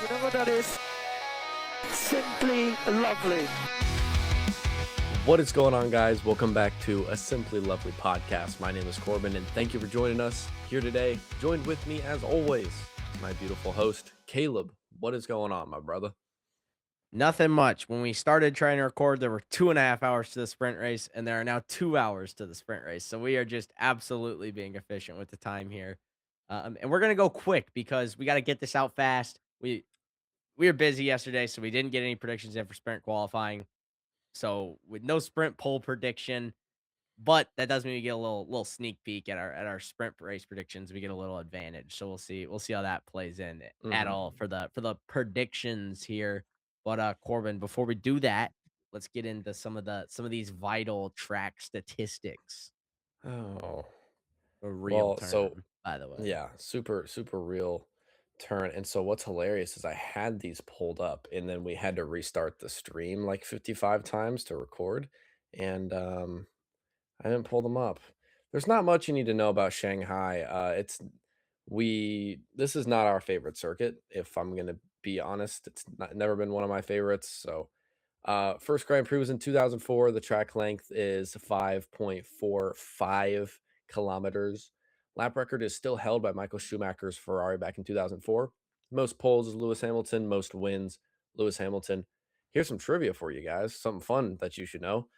You know what that is? Simply lovely. What is going on, guys? Welcome back to a Simply Lovely podcast. My name is Corbin, and thank you for joining us here today. Joined with me, as always, my beautiful host, Caleb. What is going on, my brother? Nothing much. When we started trying to record, there were 2.5 hours to the sprint race, and there are now 2 hours to the sprint race. So we are just absolutely being efficient with the time here. And we're going to go quick because we got to get this out fast. We were busy yesterday, so we didn't get any predictions in for sprint qualifying. So with no sprint pole prediction, but that does mean we get a little sneak peek at our sprint race predictions. We get a little advantage. So we'll see how that plays in at all for the predictions here. But Corbin, before we do that, let's get into some of these vital track statistics. Oh, A real well, so turn, by the way. yeah, super real turn. And so what's hilarious is I had these pulled up, and then we had to restart the stream like 55 times to record, and I didn't pull them up. There's not much you need to know about Shanghai. This is not our favorite circuit, if I'm gonna be honest. It's never been one of my favorites. So first Grand Prix was in 2004. The track length is 5.45 kilometers. Lap record is still held by Michael Schumacher's Ferrari back in 2004. Most poles is Lewis Hamilton. Most wins, Lewis Hamilton. Here's some trivia for you guys. Something fun that you should know.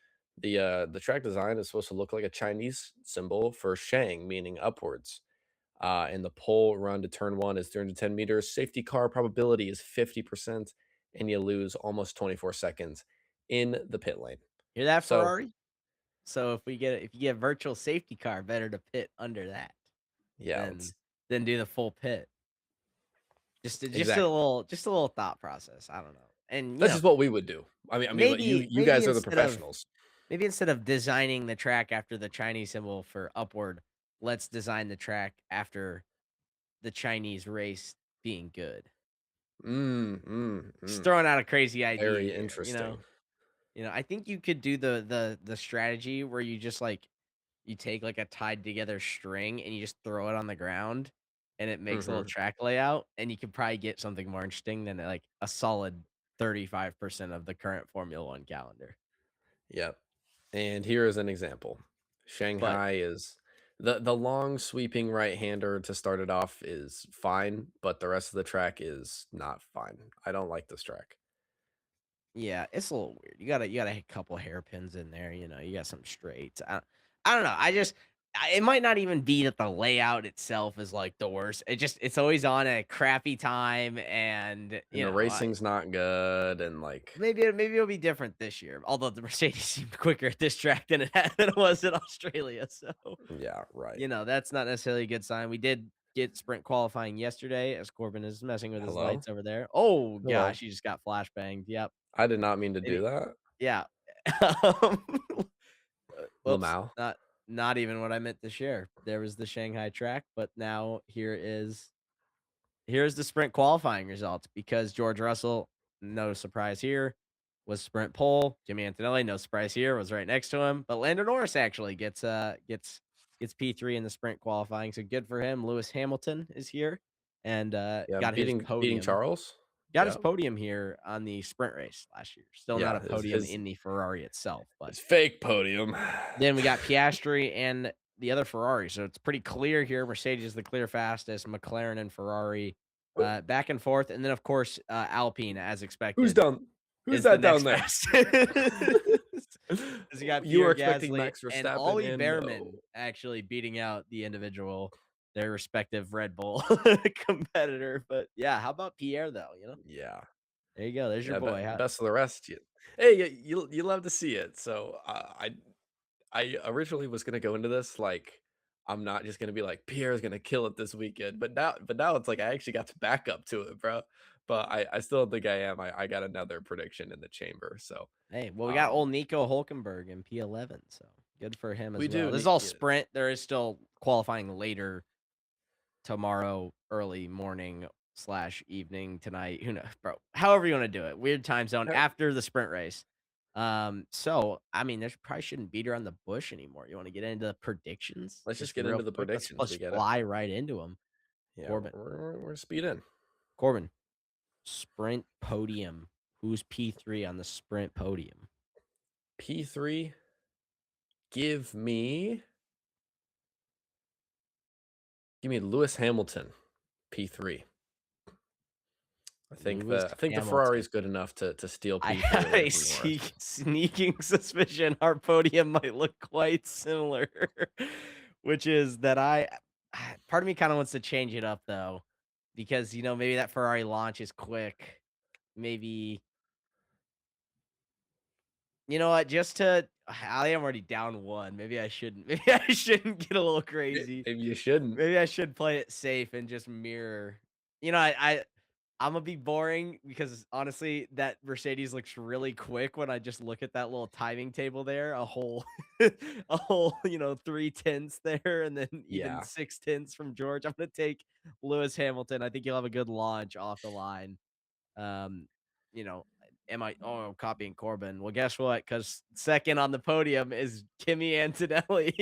The track design is supposed to look like a Chinese symbol for Shang, meaning upwards. And the pole run to turn one is 310 meters. Safety car probability is 50%, and you lose almost 24 seconds in the pit lane. Hear that, So- Ferrari? So if you get virtual safety car, better to pit under that Yeah, than do the full pit. Just Exactly. a little thought process. I don't know. And that's just what we would do. I mean, maybe you guys are the instead of- professionals. Maybe instead of designing the track after the Chinese symbol for upward, let's design the track after the Chinese race being good. Just throwing out a crazy idea. Very here, interesting. You know, I think you could do the strategy where you just like you take like a tied together string and you just throw it on the ground and it makes a little track layout, and you could probably get something more interesting than like a solid 35% of the current Formula One calendar. Yep. And here is an example. Shanghai is the long sweeping right-hander to start it off is fine, but the rest of the track is not fine. I don't like this track. Yeah, it's a little weird. You got a couple hairpins in there, you know, you got some straights. I don't know. It might not even be that the layout itself is like the worst. It's always on a crappy time, and The racing's not good, and like maybe it'll be different this year. Although the Mercedes seemed quicker at this track than it was in Australia, so yeah, right. you know that's not necessarily a good sign. We did get sprint qualifying yesterday, as Corbin is messing with his Hello? lights over there. Oh Hello. gosh, he just got flashbanged. Yep. I did not mean to do that. Yeah. Whoops, Lamau. not even what I meant to share. There was the Shanghai track, but now here's the sprint qualifying results, because George Russell, no surprise here, was sprint pole. Jimmy Antonelli, no surprise here, was right next to him. But Lando Norris actually gets P3 in the sprint qualifying, so good for him. Lewis Hamilton is here and got his podium. beating Charles. Got his podium here on the sprint race last year. Still not a podium in the Ferrari itself, but it's fake podium. then we got Piastri and the other Ferrari. So it's pretty clear here. Mercedes is the clear fastest. McLaren and Ferrari back and forth. And then, of course, Alpine, as expected. Who's down? Who's is that the down next there? fastest. You got You were Pierre expecting Gasly Max and Verstappen Ollie and Behrman no. actually beating out the their respective Red Bull competitor. But yeah, how about Pierre though? You know, Yeah. there you go. There's your boy. Best of the rest. Hey, you love to see it. So I originally was gonna go into this like I'm not just gonna be like Pierre's gonna kill it this weekend, but now it's like I actually got to back up to it, bro. But I still don't think I am. I got another prediction in the chamber. So hey, well, we got old Nico Hulkenberg in P11, so good for him as we well. do. This is all sprint. There is still qualifying later tomorrow, early morning / evening tonight. Who knows, bro? However you want to do it. Weird time zone after the sprint race. So I mean, there probably shouldn't beat around the bush anymore. You want to get into the predictions? Let's just get into the quick. predictions. Let's fly right into them. Yeah, Corbin. we're speed in. Corbin, Sprint podium. Who's P3 on the sprint podium? P3, give me Lewis Hamilton, P3. I think Lewis the Hamilton. Ferrari's good enough to steal I P3 have away a from Norris. sneaking suspicion our podium might look quite similar, which is that part of me kind of wants to change it up though, because maybe that Ferrari launch is quick. Maybe you know what? I am already down one. Maybe I shouldn't. Maybe I shouldn't get a little crazy. Maybe you shouldn't. Maybe I should play it safe and just mirror. I'm gonna be boring because honestly, that Mercedes looks really quick when I just look at that little timing table there. A whole, a whole, 3 tenths there, and then even Yeah. 6 tenths from George. I'm gonna take Lewis Hamilton. I think he'll have a good launch off the line. Um, you know, I'm copying Corbin. Well, guess what? Because second on the podium is Kimi Antonelli.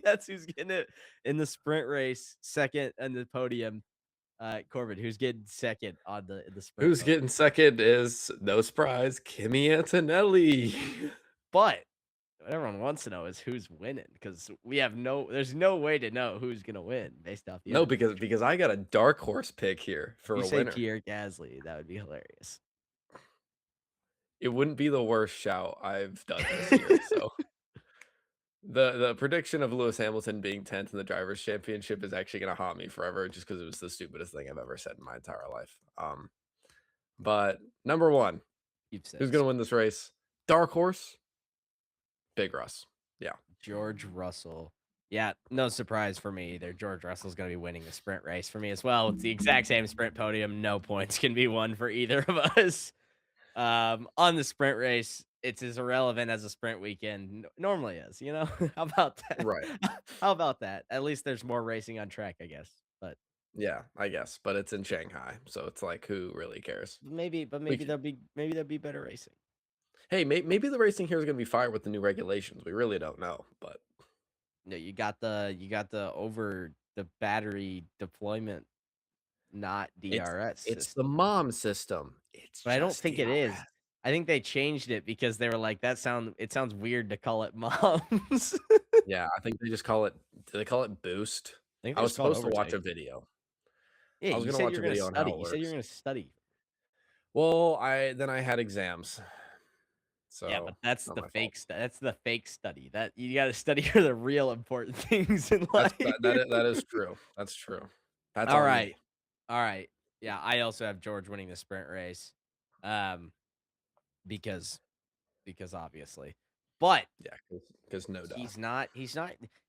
That's who's getting it in the sprint race. Second on the podium. Corbin, who's getting second on the sprint? Who's getting second is, no surprise, Kimi Antonelli. But what everyone wants to know is who's winning, because there's no way to know who's gonna win based off the No, other because I got a dark horse pick here for you a say winner. Pierre Gasly, that would be hilarious. It wouldn't be the worst shout I've done this year. So the prediction of Lewis Hamilton being 10th in the drivers' championship is actually gonna haunt me forever, just because it was the stupidest thing I've ever said in my entire life. But number one, who's gonna win this race? Dark horse, Big Russ. Yeah. George Russell. Yeah, no surprise for me either. George Russell's going to be winning the sprint race for me as well. It's the exact same sprint podium. No points can be won for either of us. On the sprint race, it's as irrelevant as a sprint weekend normally is, How about that? Right. How about that? At least there's more racing on track, I guess. But Yeah, I guess. But it's in Shanghai, so it's like, who really cares? maybe there'll be better racing. Hey, maybe the racing here is gonna be fire with the new regulations. We really don't know, but No, you got the over the battery deployment, not DRS. it's the mom system. But I don't think it is. DRS. I think they changed it because they were like, it sounds weird to call it moms. Yeah, I think they just call it. Do they call it boost? think I they was just call it supposed to watch a overtake. video. Yeah, I was you gonna said watch you're a gonna video on how study. it You said you're works. gonna study. Well, I had exams, so Yeah, but that's not the my fake fault. that's the fake study. That you got to study for the real important things in life. That is true. That's true. That's All on right. me. All right. Yeah, I also have George winning the sprint race. Because obviously. But Yeah, because no doubt. he's not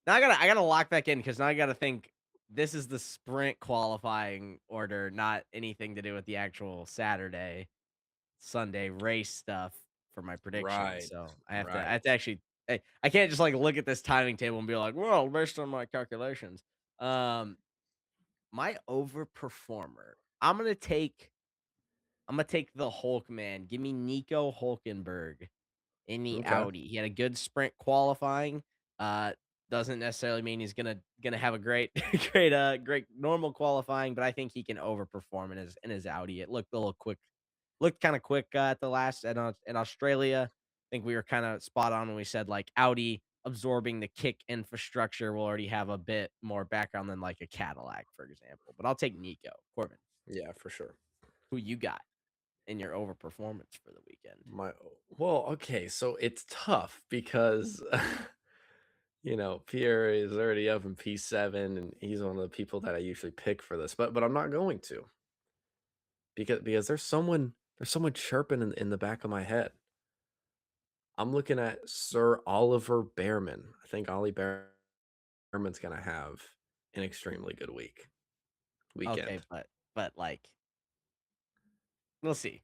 now I gotta lock back in because now I gotta think this is the sprint qualifying order, not anything to do with the actual Sunday race stuff for my prediction. Right. So I have to actually I can't just like look at this timing table and be like, well, based on my calculations. My overperformer. I'm gonna take the Hulk man. Give me Nico Hulkenberg in the Okay. Audi. He had a good sprint qualifying. Doesn't necessarily mean he's gonna have a great great normal qualifying, but I think he can overperform in his Audi. It looked a little quick, looked kind of quick at the last in Australia. I think we were kind of spot on when we said like Audi absorbing the kick infrastructure will already have a bit more background than like a Cadillac, for example. But I'll take Nico. Corbin, Yeah, for sure. who you got in your overperformance for the weekend? Okay, so it's tough because Pierre is already up in P7, and he's one of the people that I usually pick for this, but I'm not going to, because there's someone chirping in the back of my head. I'm looking at Sir Oliver Behrman. I think Ollie Behrman's gonna have an extremely good weekend. Okay, but like we'll see.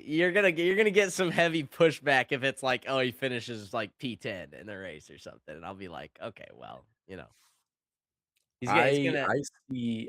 You're gonna get some heavy pushback if it's like, oh, he finishes like P10 in the race or something, and I'll be like, okay, well, It's gonna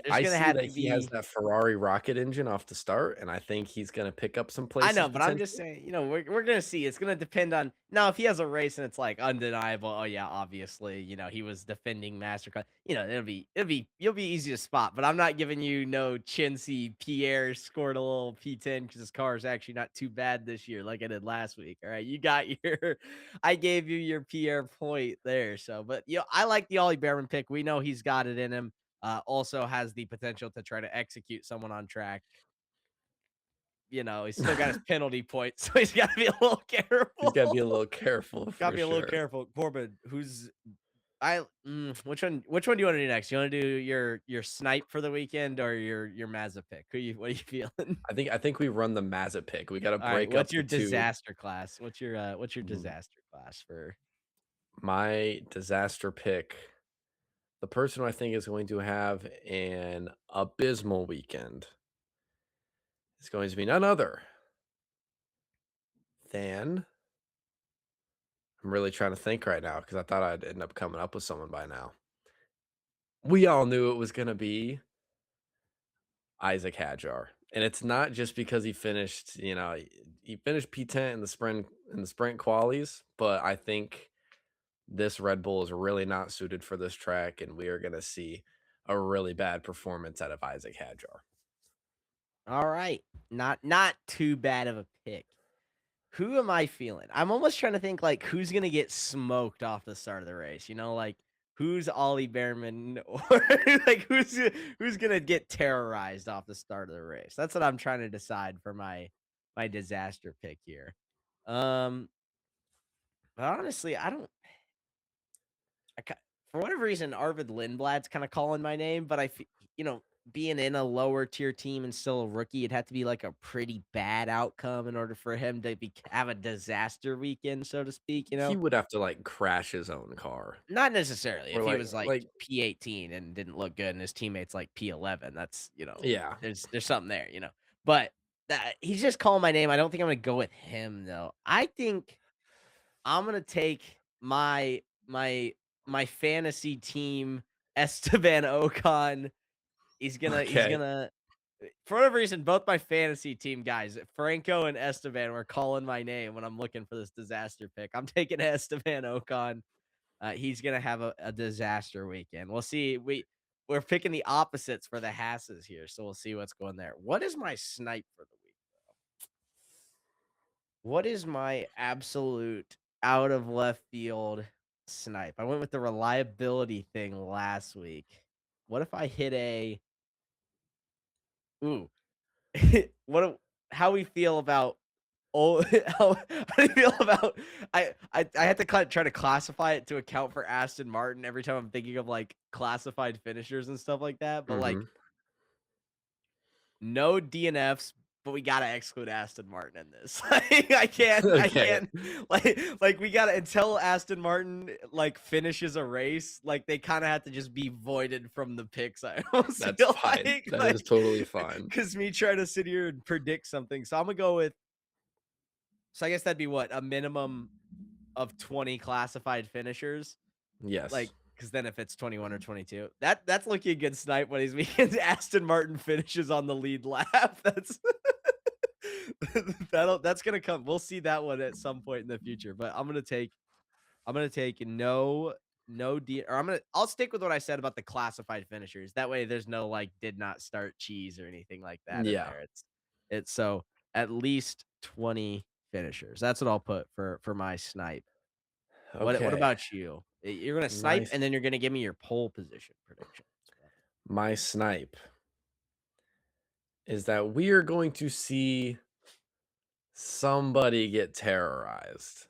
there's I gonna see have that to he has be. that Ferrari rocket engine off the start, and I think he's gonna pick up some I places know, but I'm just potentially. saying, we're gonna see. It's gonna depend on now if he has a race and it's like undeniable. Oh yeah, obviously, he was defending Masterclass. You'll be easy to spot. But I'm not giving you no chintzy. Pierre scored a little P10 because his car is actually not too bad this year, like I did last week. All right, you got your. I gave you your Pierre point there. So, but I like the Ollie Behrman pick. We know he's got it in him. Also has the potential to try to execute someone on track. He's still got his penalty point, so he's got to be a little He's got to be a careful. little careful Got to for be a little sure. careful. Corbin, which one do you want to do next? You want to do your snipe for the weekend or your Mazda pick? What are you feeling? I think we run the Mazza pick. We got to All right, break up what's your the two. disaster class? What's your Mm, disaster class for? My disaster pick, the person who I think is going to have an abysmal weekend, is going to be none other than. I'm really trying to think right now because I thought I'd end up coming up with someone by now. We all knew it was going to be Isaac Hadjar. And it's not just because he finished, he finished P10 in the sprint qualies, but I think this Red Bull is really not suited for this track, and we are going to see a really bad performance out of Isaac Hadjar. All right, not too bad of a pick. Who am I feeling? I'm almost trying to think like who's gonna get smoked off the start of the race. Like who's Ollie Behrman or like who's gonna get terrorized off the start of the race. That's what I'm trying to decide for my disaster pick here. Um, but honestly, I don't. I, ki- for whatever reason, Arvid Lindblad's kind of calling my name, but you know, being in a lower tier team and still a rookie, it'd have to be like a pretty bad outcome in order for him to have a disaster weekend, so to speak. He would have to like crash his own car Not necessarily. or If he was like like P18 and didn't look good, and his teammates like P11, that's yeah. there's something there. But he's just calling my name. I don't think I'm gonna go with him though. I think I'm gonna take my fantasy team Esteban Ocon. He's Okay. gonna for whatever reason, both my fantasy team guys, Franco and Esteban, were calling my name when I'm looking for this disaster pick. I'm taking Esteban Ocon. He's gonna have a disaster weekend. We'll see. We're picking the opposites for the Hasses here, so we'll see what's going there. What is my snipe for the week? What is my absolute out of left field snipe? I went with the reliability thing last week. What if I hit a ooh? what? How we feel about? Oh, how do you feel about? I had to try to classify it to account for Aston Martin every time I'm thinking of like classified finishers and stuff like that. But like Mhm. no DNFs, but we gotta exclude Aston Martin in this. I Okay. can't like we gotta until Aston Martin like finishes a race, like they kind of have to just be voided from the picks. I almost That's feel fine. That like is totally fine. because me trying to sit here and predict something. So I'm gonna go with. So I guess that'd be what a minimum of 20 classified finishers. Like, Yes. because then if it's 21 or 22, that's looking a good snipe when he's weekends. Aston Martin finishes on the lead lap. That's that's gonna come. We'll see that one at some point in the future. But I'm gonna take no D or I'll stick with what I said about the classified finishers. That way there's no like did not start cheese or anything like that in Yeah. there. It's so at least 20 finishers. That's what I'll put for my snipe. What Okay. about you? You're gonna My snipe s- and then you're gonna give me your pole position prediction as well. my snipe is that we are going to see somebody get terrorized.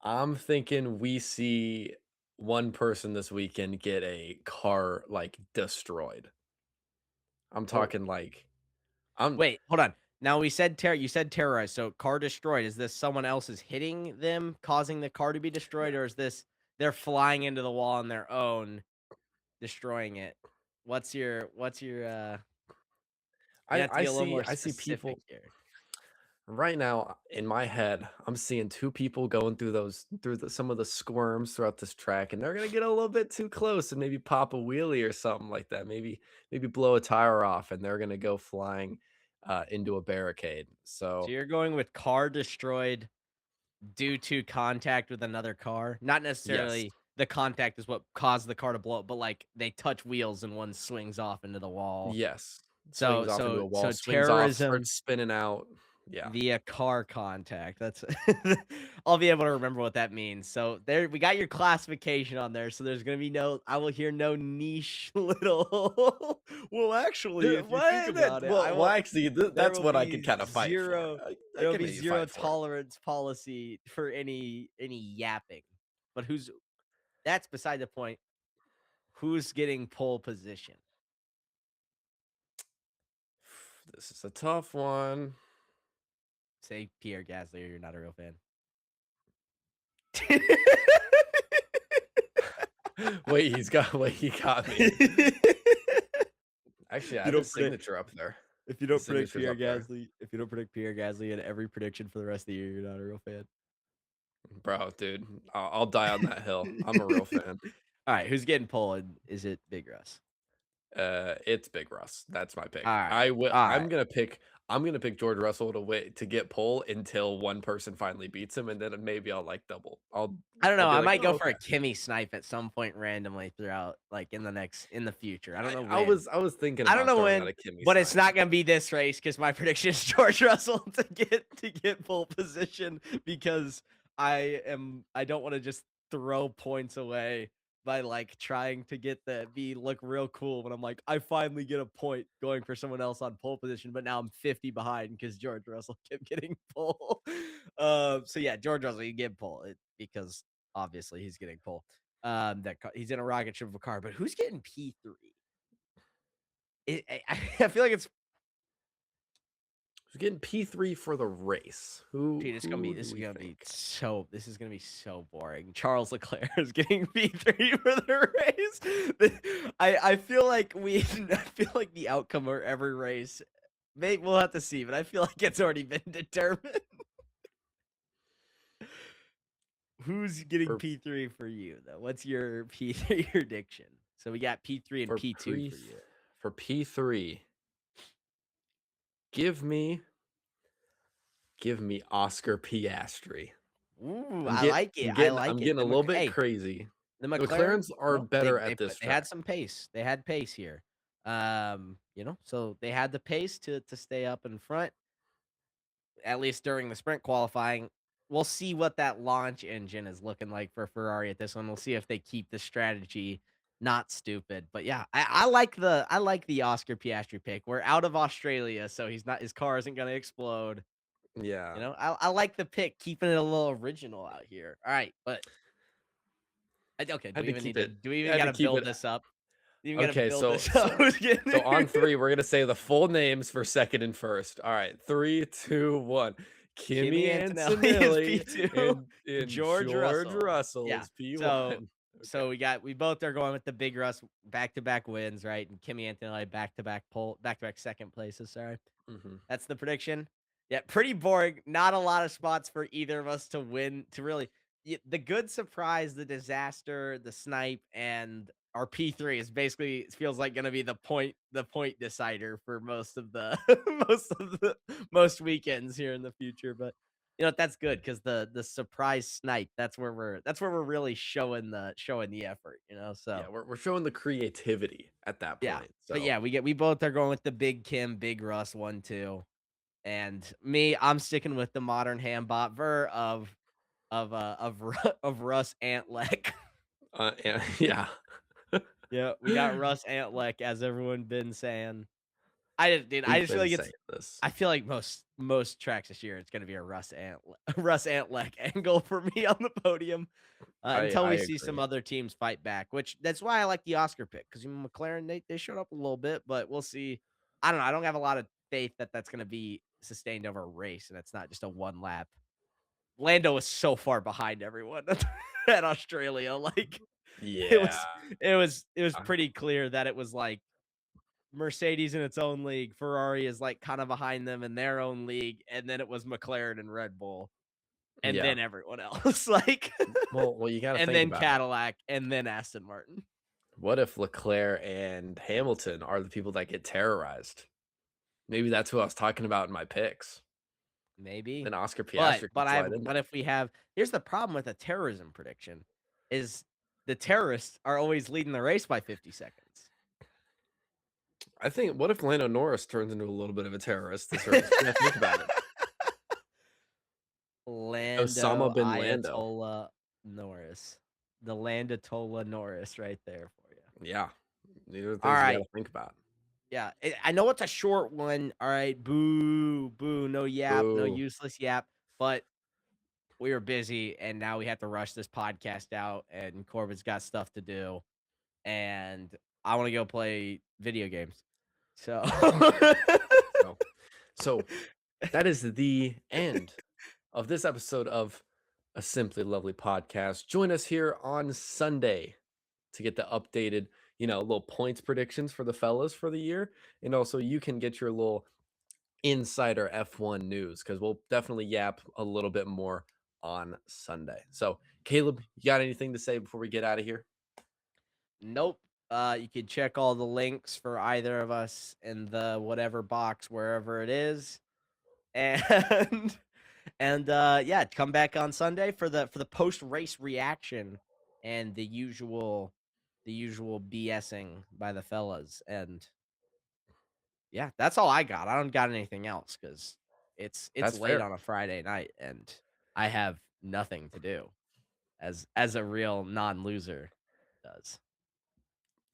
I'm thinking we see one person this weekend get a car like destroyed. I'm Oh, talking like I'm wait, hold on. Now you said terrorized. So car destroyed. Is this someone else is hitting them, causing the car to be destroyed, or is this they're flying into the wall on their own, destroying it? What's your you have to be a little more I see specific people here. Right now, in my head, I'm seeing two people going through some of the squirms throughout this track, and they're gonna get a little bit too close and maybe pop a wheelie or something like that. Maybe blow a tire off, and they're gonna go flying into a barricade. So So you're going with car destroyed due to contact with another car? Not yes, necessarily the contact is what caused the car to blow up, but, like, they touch wheels and one swings off into the wall. yes, So swings off into so a wall, so swings off, terrorism starts spinning out. Yeah, via car contact. That's I'll be able to remember what that means. So there we got your classification on there. So there's gonna be I will hear no niche little well, actually, if you think about it, I Well, will actually, there that's will what I be could kind of fight for. I there will can be maybe zero fight for it. tolerance policy for any yapping. But that's beside the point. Who's getting pole position? This is a tough one. Say Pierre Gasly, or you're not a real fan. Wait, he got me. Actually, I You have his don't predict signature up there. if you The don't predict signature's Pierre up there. Gasly, if you don't predict Pierre Gasly in every prediction for the rest of the year, you're not a real fan. Bro, dude, I'll die on that hill. I'm a real fan. All right, who's getting pole? And is it Big Russ? It's Big Russ. That's my All pick. right, all right. I'm gonna pick George Russell to wait to get pole until one person finally beats him, and then maybe I'll like double. I don't I'll know. be I like, might oh, go for okay. a Kimmy snipe at some point randomly throughout, like in the future. I don't know I when. was I was thinking I don't about know throwing out when, a Kimmy but it's snipe. not gonna be this race because my prediction is George Russell to get pole position because I don't want to just throw points away by like trying to get look real cool when I'm like I finally get a point going for someone else on pole position, but now I'm 50 behind because George Russell kept getting pole. So yeah, George Russell you get pole because obviously he's getting pole. He's in a rocket ship of a car, but who's getting P3? I feel like it's Who's getting P3 for the race? dude, Who this do is we gonna be think? so boring. Charles Leclerc is getting P3 for the race. I feel like I feel like the outcome of every race, we'll have to see, but I feel like it's already been determined. Who's getting For P3 for you though? What's your P3 prediction? So we got P3 and for P2 pre for you. for P3, give me Oscar Piastri. Ooh, I like it. I'm getting a little bit crazy. The The McLaren, McLarens are better at this they had track. some pace. They had pace here. So they had the pace to stay up in front, at least during the sprint qualifying. We'll see what that launch engine is looking like for Ferrari at this one. We'll see if they keep the strategy not stupid. But yeah, I like the Oscar Piastri pick. We're out of Australia, so his car isn't gonna explode. Yeah. I like the pick, keeping it a little original out here. All right, but okay, Had to keep it do we even had to gotta keep build it this up? Do you even gotta okay, build so this up? so so on 3, we're gonna say the full names for second and first. All right, 3, 2, 1. Kimmy Kimmy Antonelli is Antonelli P2, and George George Russell. Russell Yeah. is P1. So Okay. we both are going with the Big Russ back-to-back wins, right? And Kimmy Antonelli back-to-back second places, sorry. Mhm. That's the prediction. Yeah, pretty boring. Not a lot of spots for either of us to win to really the good surprise, the disaster, the snipe, and our P3 is basically it feels like going to be the point decider for most of the most weekends here in the future. But that's good because the surprise snipe that's where we're really showing the effort. Yeah, So we're showing the creativity at that yeah, point. but So, yeah, we both are going with the Big Kim, Big Russ 1-2. And me, I'm sticking with the modern Hambot ver of Russ Antleck. and yeah. Yeah, we got Russ Antleck, as everyone been saying. I We've just feel been like saying this. I feel like most tracks this year, it's gonna be a Russ Antleck angle for me on the podium until I we see some agree. other teams fight back. Which that's why I like the Oscar pick because McLaren they showed up a little bit, but we'll see. I don't know. I don't have a lot of faith that that's gonna be sustained over a race, and it's not just a one lap. Lando was so far behind everyone at Australia. Like it Yeah. was it was pretty clear that it was like Mercedes in its own league. Ferrari is like kind of behind them in their own league, and then it was McLaren and Red Bull, and Yeah. then everyone else. Like, Well, you got to and think then about it. Cadillac, and then Aston Martin. What if Leclerc and Hamilton are the people that get terrorized? Maybe that's who I was talking about in my picks. Maybe. Then Oscar Piastri But could slide in there. if we have, here's the problem with a terrorism prediction is the terrorists are always leading the race by 50 seconds. I think, what if Lando Norris turns into a little bit of a terrorist this race? Yeah, think about it. Osama bin Lando. Ayatollah Norris. The Landatola Norris right there for you. Yeah. These are things All you right. got to think about. Yeah, I know it's a short one. All right, boo, no yap, no Boo. useless yap. But we were busy, and now we have to rush this podcast out, and Corbin's got stuff to do, and I want to go play video games. So, So that is the end of this episode of A Simply Lovely Podcast. Join us here on Sunday to get the updated, little points predictions for the fellas for the year. And also you can get your little insider F1 news because we'll definitely yap a little bit more on Sunday. So Caleb, you got anything to say before we get out of here? nope. You can check all the links for either of us in the whatever box, wherever it is. And yeah, come back on Sunday for the post race reaction and the usual BSing by the fellas. And yeah, that's all I got. I don't got anything else because it's That's late fair. on a Friday night and I have nothing to do as a real non-loser does.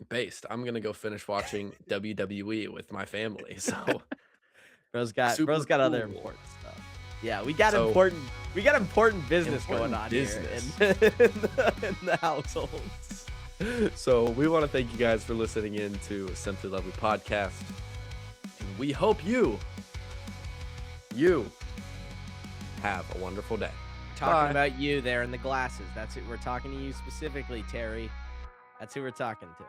Based. I'm gonna go finish watching WWE with my family. So Bro's got Super other cool. important stuff. Yeah, we got So- important business Important going on business. here in the households. So we want to thank you guys for listening in to Simply Lovely Podcast. And we hope you have a wonderful day. Talking Bye. about you there in the glasses. That's it. We're talking to you specifically, Terry. That's who we're talking to.